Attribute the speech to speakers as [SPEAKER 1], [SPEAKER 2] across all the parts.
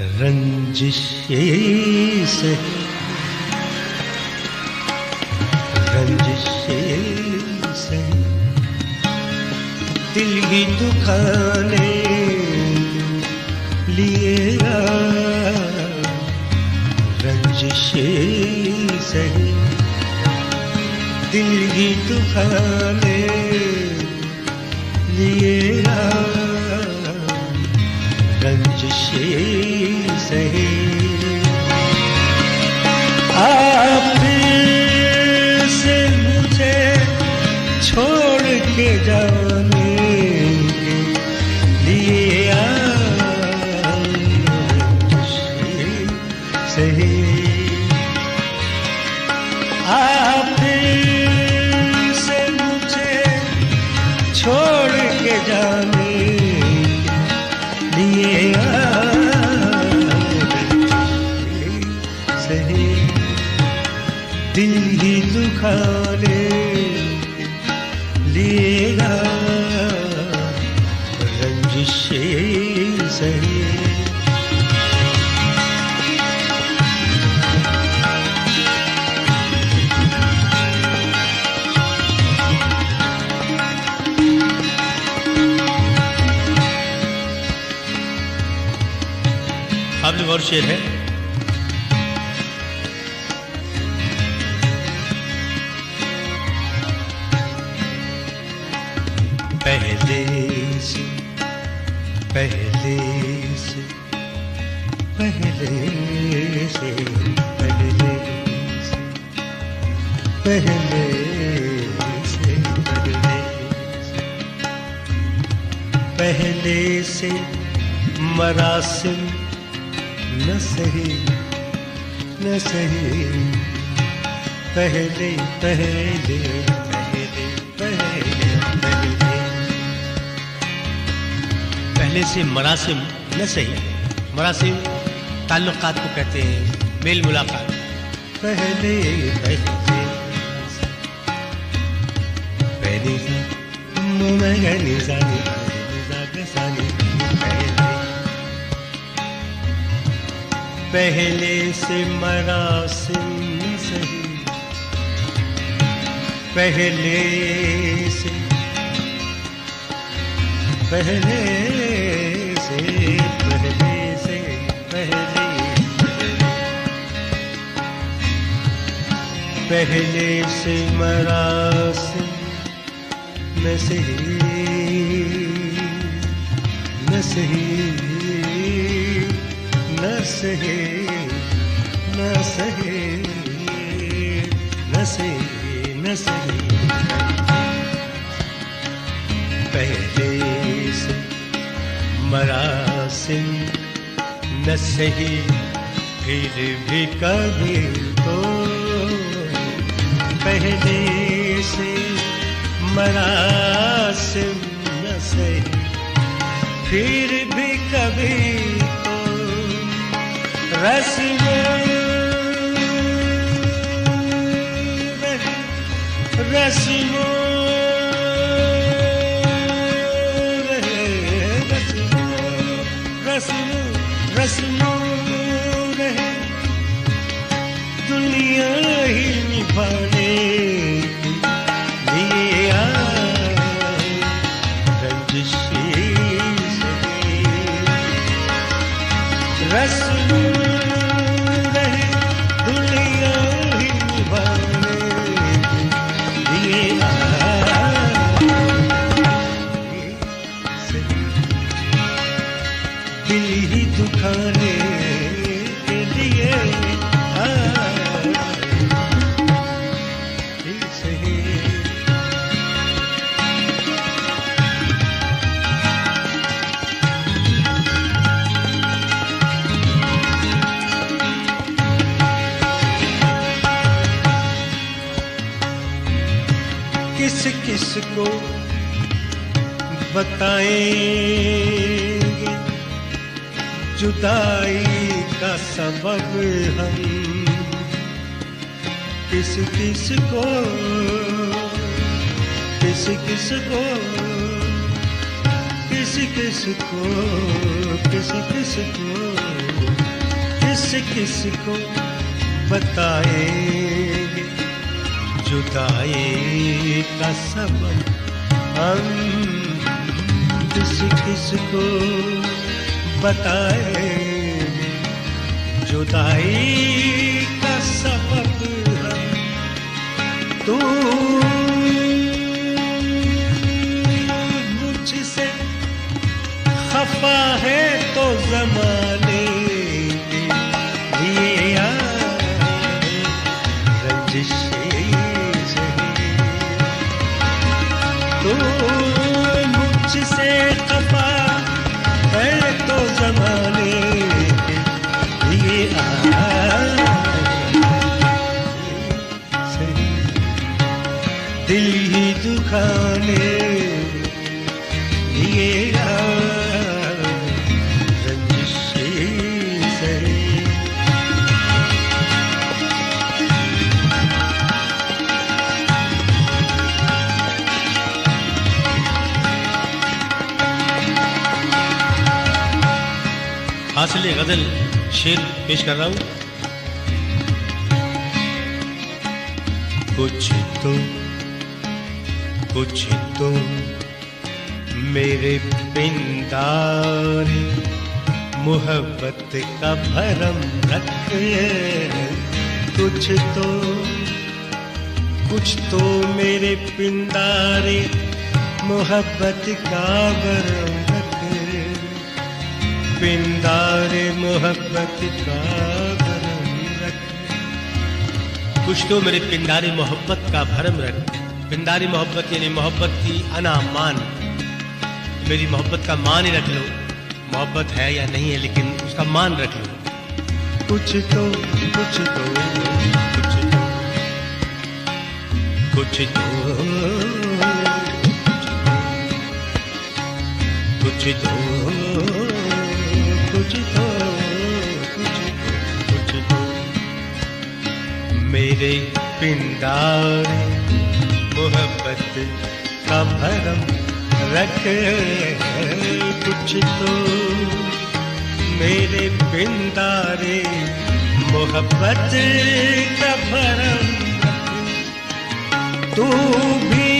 [SPEAKER 1] रंजिशे से दिल ही दुखाने लिए रंजिशे से दिल ही दुखाने लिए रंजिशे से आप से मुझे छोड़ के जाने के लिए रंजिशे से आप से मुझे छोड़ के जाने के लिए दिल ही दुखाने लिएगा रंजिशे से
[SPEAKER 2] अब और शेर है।
[SPEAKER 1] पहले से पहले से पहले से पहले से पहले से पहले से मरासिम न सही न सही पहले पहले पहले पहले
[SPEAKER 2] पहले से मरासिम न सही। मरासिम ताल्लुकात को कहते हैं, मेल मुलाकात।
[SPEAKER 1] पहले पहले पहले पहले से मरासिम न सही पहले से पहले से पहले से पहले पहले से मरासिम न सही न सही न सही न सही न सही न सही पहले से मरासिम न सही फिर भी कभी तो पहले से मरासिम न सही फिर भी कभी तो रस्मों रस्मों रस्मों रहे दुनिया ही निभाने लिए रंजिशे से रस्मों रहे दुनिया ही निभाने लिए दिल ही दुखाने के लिए सही किस किस को बताएंगे जुदाई का सबब हम किस किस को किस किस को किस किस को किस किस को किस को बताएंगे जुदाई का सबब हम, किस को बताएंगे जुदाई का सबब हम। तू मुझसे खफा है तो ज़माने के लिए तो मुझसे खफा है तो ज़माने के लिए दिल ही दुखाने लिए रंजिशें सही।
[SPEAKER 2] हासिल गजल शेर पेश कर रहा हूं। कुछ तो मेरे पिंदारे मोहब्बत का भरम रखे, कुछ तो मेरे पिंदारे मोहब्बत का भरम रखे, पिंदारे मोहब्बत का भरम रखे। कुछ तो मेरे पिंदारे मोहब्बत का भरम रखे। पिंदारी मोहब्बत यानी मोहब्बत की अना मान, मेरी मोहब्बत का मान ही रख लो, मोहब्बत है या नहीं है लेकिन उसका मान रख लो।
[SPEAKER 1] कुछ तो मेरे पिंडारे मोहब्बत का भरम रखे, कुछ तो मेरे पिंडारे मोहब्बत का भरम रखे। तू भी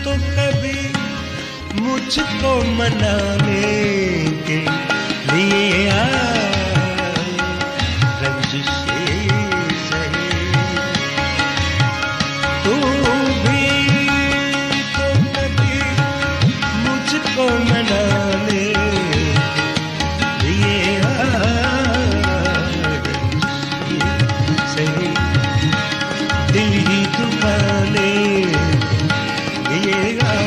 [SPEAKER 1] तो कभी मुझको मनाने के लिए आए, रंजिशें सही। तू भी तो कभी मुझको मनाने के लिए आए, रंजिशें सही। दिल ही दुखाने लिए आए,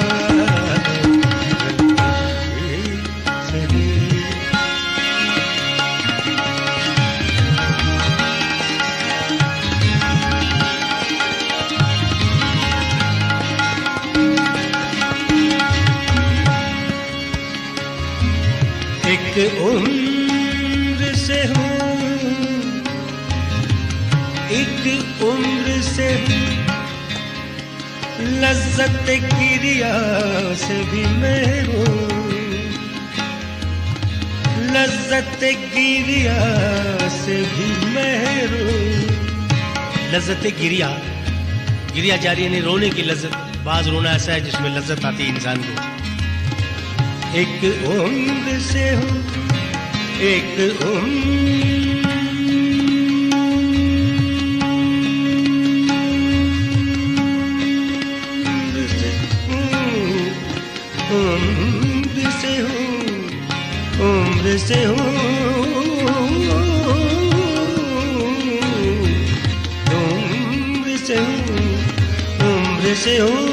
[SPEAKER 1] एक उम्र से हूँ, एक उम्र से लज्जत गिरिया से भी मैं हूँ, लज्जत गिरिया से भी मैं हूँ।
[SPEAKER 2] लज्जत गिरिया, गिरिया जारी यानी रोने की लज्जत। बाज रोना ऐसा है जिसमें लज्जत आती है इंसान को।
[SPEAKER 1] एक उम्र से हूँ, एक उम्र से हूँ, उम्र से हूँ, उम्र से हूँ, उम्र से हूँ, उम्र से हूँ।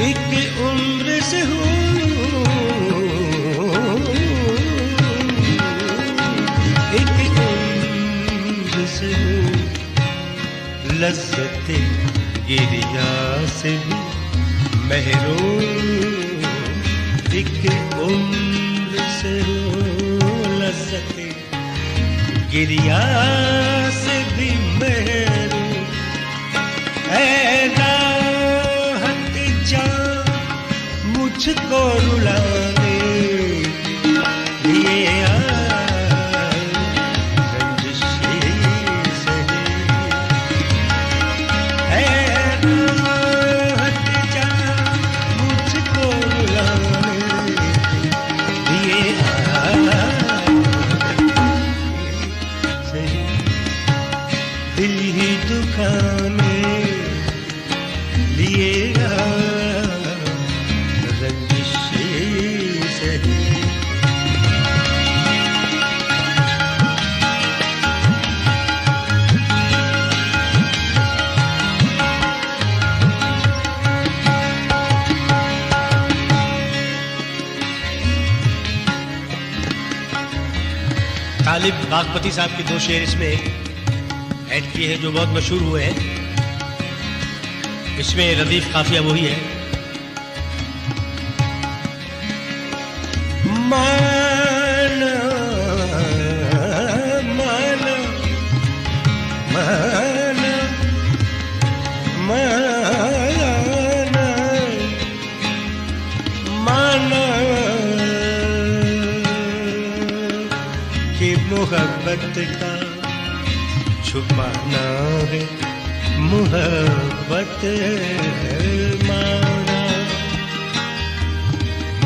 [SPEAKER 1] एक उम्र से हूँ, एक उम्र से हूँ, लज्जत गिरिया से भी महरूम। एक उम्र से हूँ, लज्जत गिरिया से भी महरूम। मुझको रुलाने लिए आए रंजिशें सही है हट जा मुझको रुलाने लिए आए सही दिल ही दुखाने लिए
[SPEAKER 2] तालिब बागपति साहब के 2 शेर इसमें ऐड किए हैं जो बहुत मशहूर हुए हैं। इसमें रदीफ काफिया वही है।
[SPEAKER 1] माना माना माना माना माना कि मोहब्बत का छुपाना है मोहब्बत माना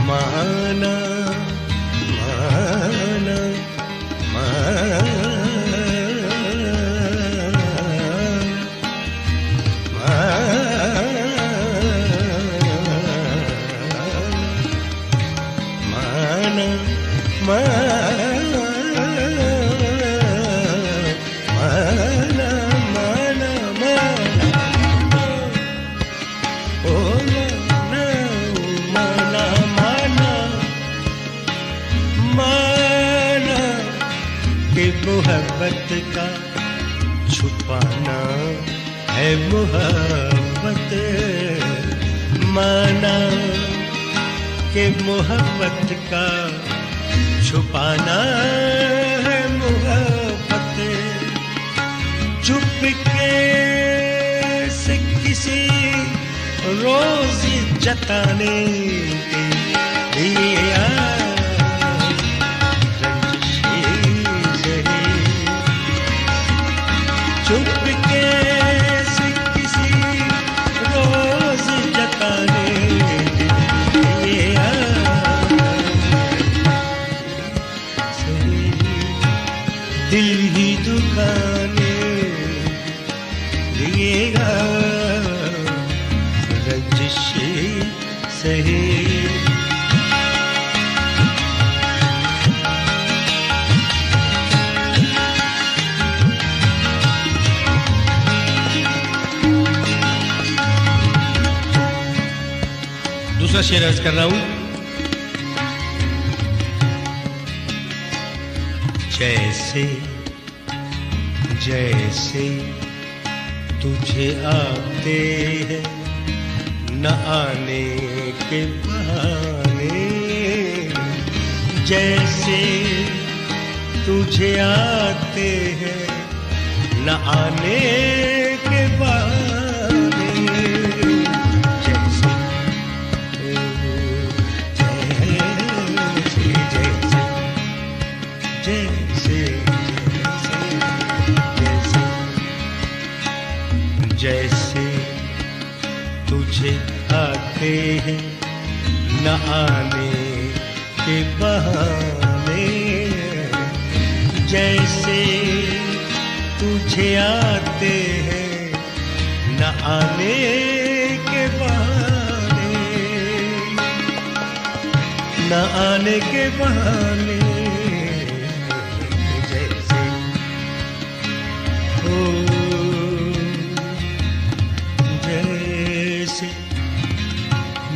[SPEAKER 1] माना माना माना माना मोहब्बत का छुपाना है मोहब्बत माना कि मोहब्बत का छुपाना है मोहब्बत चुपके से किसी रोज जताने के लिए चुपके से किसी रोज जताने लिए दिल ही दुखाने लिएगा रंजिशें सही।
[SPEAKER 2] दूसरा शेर अर्ज कर रहा हूं।
[SPEAKER 1] जैसे जैसे तुझे आते हैं न आने के बहाने जैसे तुझे आते हैं न आने के बहाने जैसे तुझे आते हैं न आने के बहाने जैसे तुझे आते हैं न आने के बहाने न आने के बहाने जैसे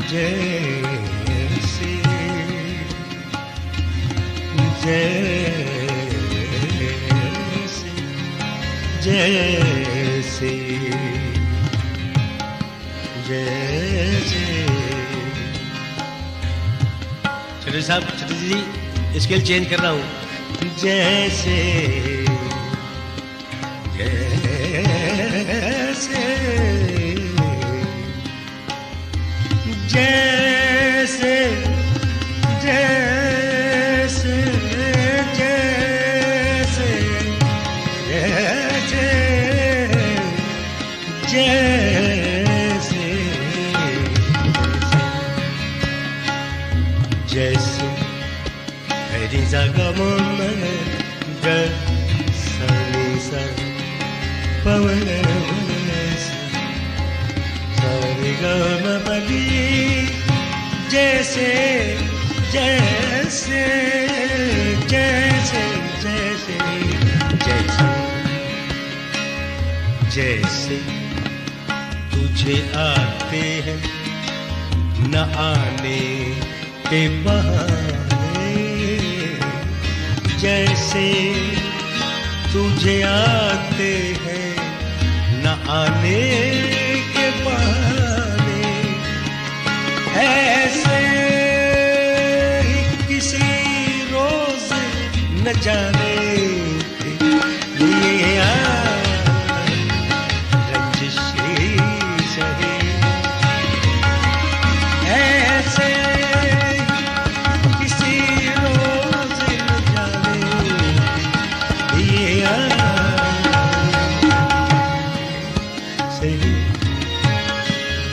[SPEAKER 1] जैसे जैसे जैसे
[SPEAKER 2] छत्री साहब, छत्री जी स्केल चेंज कर रहा हूं।
[SPEAKER 1] जैसे जैसे जैसे जैसे मेरी जगह मन ग सनी सा पवन सारी गम बली जैसे जैसे जैसे जैसे जैसे जैसे तुझे आते हैं न आने के बहाने, जैसे तुझे आते हैं न आने के बहाने, ऐसे ही किसी रोज न जाने के लिए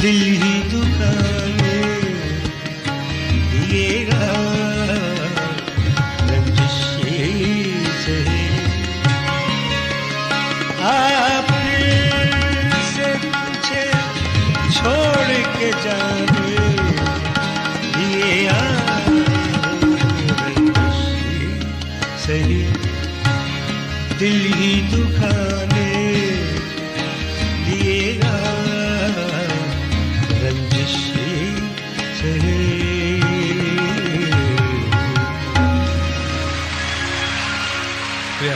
[SPEAKER 1] दिल ही दुखाने दिएगा रंजिश से। आप से मुझे छोड़ के जाने दिएगा रंजिश सही, दिल ही दुखाने दिएगा रंजिश से।
[SPEAKER 2] प्रिया